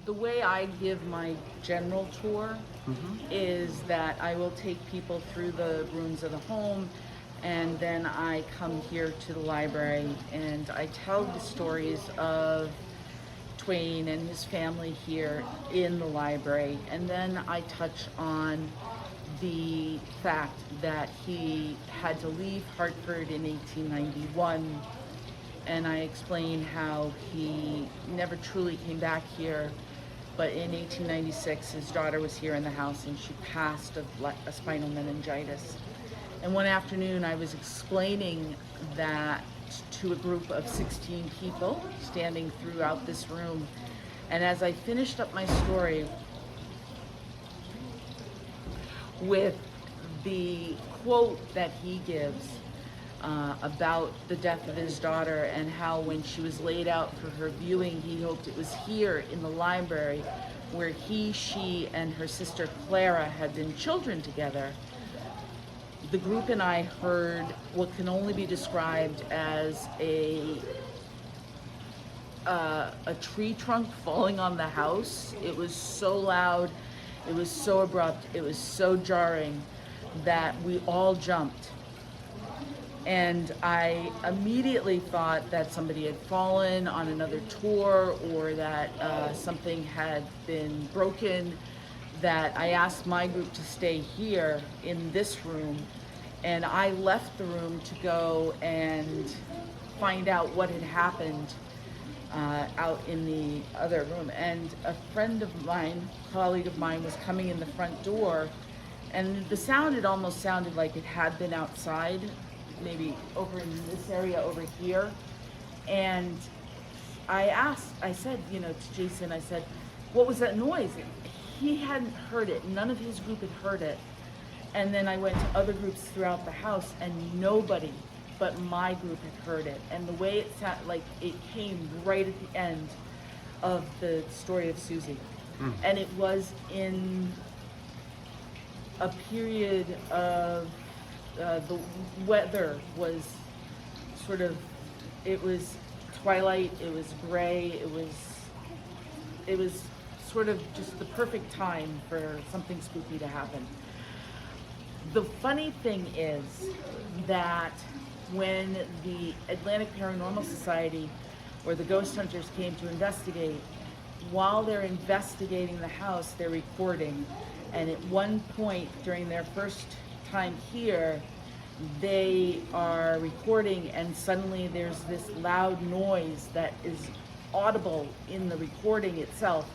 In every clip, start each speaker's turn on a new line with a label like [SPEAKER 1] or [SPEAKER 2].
[SPEAKER 1] The way I give my general tour is that I will take people through the rooms of the home, and then I come here to the library and I tell the stories of Twain and his family here in the library, and then I touch on the fact that he had to leave Hartford in 1891, and I explain how he never truly came back here, but in 1896 his daughter was here in the house and she passed of a spinal meningitis. And one afternoon I was explaining that to a group of 16 people standing throughout this room, and as I finished up my story with the quote that he gives about the death of his daughter, and how when she was laid out for her viewing, he hoped it was here in the library where he, she, and her sister Clara had been children together. The group and I heard what can only be described as a tree trunk falling on the house. It was so loud, it was so abrupt, it was so jarring that we all jumped. And I immediately thought that somebody had fallen on another tour, or that something had been broken, that I asked my group to stay here in this room, and I left the room to go and find out what had happened out in the other room. And a friend of mine, colleague of mine, was coming in the front door, and the sound, it almost sounded like it had been outside, maybe over in this area over here. And I said, to Jason, I said, what was that noise? He hadn't heard it. None of his group had heard it. And then I went to other groups throughout the house, and nobody but my group had heard it. And the way it sounded, like it came right at the end of the story of Susie. And it was in a period of the weather was sort of, it was twilight, it was gray, it was sort of just the perfect time for something spooky to happen. The funny thing is that when the Atlantic Paranormal Society or the ghost hunters came to investigate, while they're investigating the house, they're recording. And at one point during their first time here, they are recording, and suddenly there's this loud noise that is audible in the recording itself.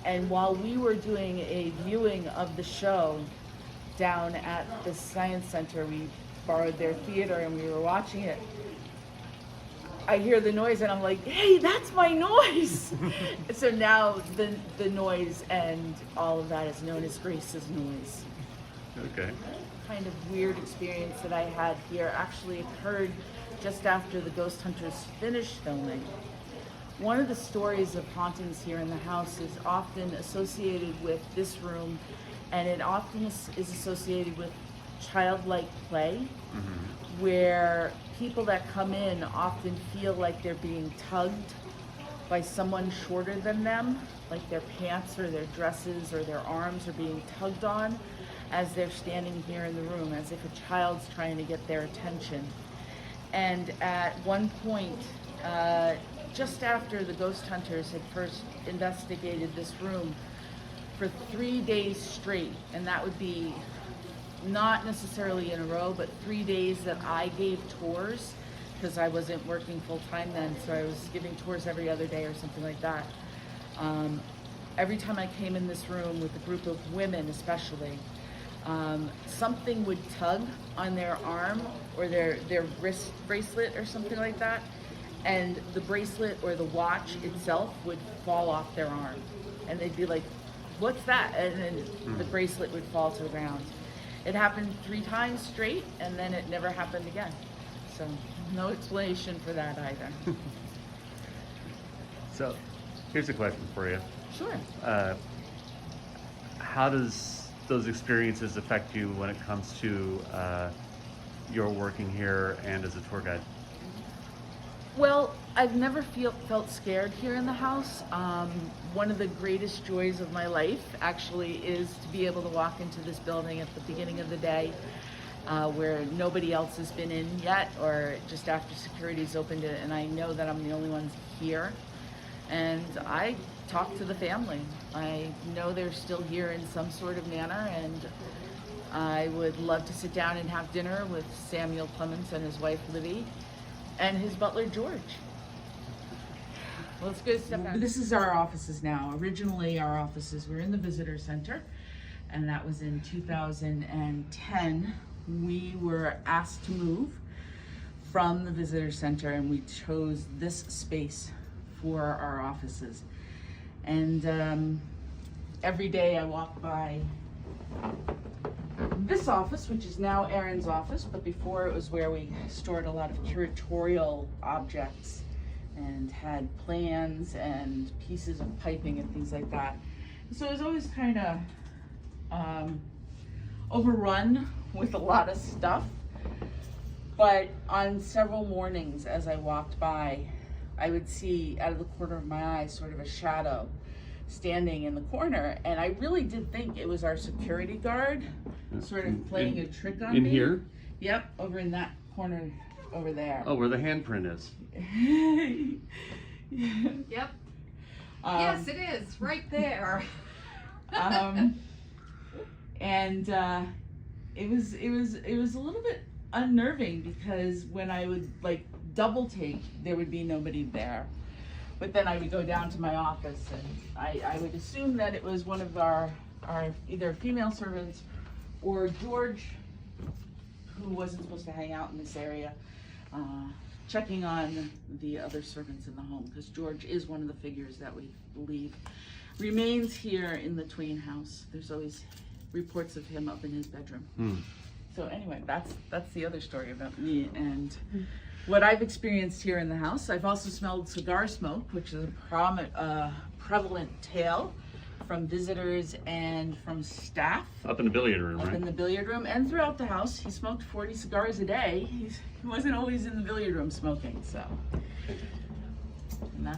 [SPEAKER 1] And while we were doing a viewing of the show down at the Science Center, we borrowed their theater and we were watching it, I hear the noise and I'm like, hey, that's my noise. So now the noise and all of that is known as Grace's noise.
[SPEAKER 2] Okay.
[SPEAKER 1] Kind of weird experience that I had here actually occurred just after the ghost hunters finished filming. One of the stories of hauntings here in the house is often associated with this room, and it often is associated with childlike play, where people that come in often feel like they're being tugged by someone shorter than them, like their pants or their dresses or their arms are being tugged on as they're standing here in the room, as if a child's trying to get their attention. And at one point, just after the ghost hunters had first investigated this room, for 3 days straight, and that would be not necessarily in a row, but 3 days that I gave tours, because I wasn't working full time then, so I was giving tours every other day or something like that. Every time I came in this room with a group of women especially, something would tug on their arm or their wrist bracelet or something like that, and the bracelet or the watch itself would fall off their arm, and they'd be like, what's that? And then the bracelet would fall to the ground. It happened 3 times straight, and then it never happened again. So no explanation for that either.
[SPEAKER 2] So here's a question for you.
[SPEAKER 1] Sure.
[SPEAKER 2] How does those experiences affect you when it comes to your working here and as a tour guide?
[SPEAKER 1] Well, I've never felt scared here in the house. One of the greatest joys of my life actually is to be able to walk into this building at the beginning of the day where nobody else has been in yet, or just after security's opened it, and I know that I'm the only one here. And I talk to the family. I know they're still here in some sort of manner, and I would love to sit down and have dinner with Samuel Clements and his wife Libby and his butler George. Well, let's go step back. This is our offices now. Originally, our offices were in the visitor center, and that was in 2010. We were asked to move from the visitor center, and we chose this space for our offices. And every day I walk by this office, which is now Erin's office, but before it was where we stored a lot of curatorial objects and had plans and pieces of piping and things like that. So it was always kind of overrun with a lot of stuff. But on several mornings as I walked by, I would see out of the corner of my eye sort of a shadow standing in the corner, and I really did think it was our security guard sort of playing a trick on me.
[SPEAKER 2] In here?
[SPEAKER 1] Yep, over in that corner over there.
[SPEAKER 2] Oh, where the handprint is.
[SPEAKER 3] Yep. Yes, it is right there.
[SPEAKER 1] And it was a little bit unnerving, because when I would like double take, there would be nobody there. But then I would go down to my office, and I would assume that it was one of our either female servants or George, who wasn't supposed to hang out in this area, checking on the other servants in the home, because George is one of the figures that we believe remains here in the Twain house. There's always reports of him up in his bedroom. So anyway, that's the other story about me and what I've experienced here in the house. I've also smelled cigar smoke, which is a prevalent tale from visitors and from staff.
[SPEAKER 2] Up in the billiard room,
[SPEAKER 1] Up
[SPEAKER 2] right?
[SPEAKER 1] in the billiard room and throughout the house. He smoked 40 cigars a day. He wasn't always in the billiard room smoking, so. And that's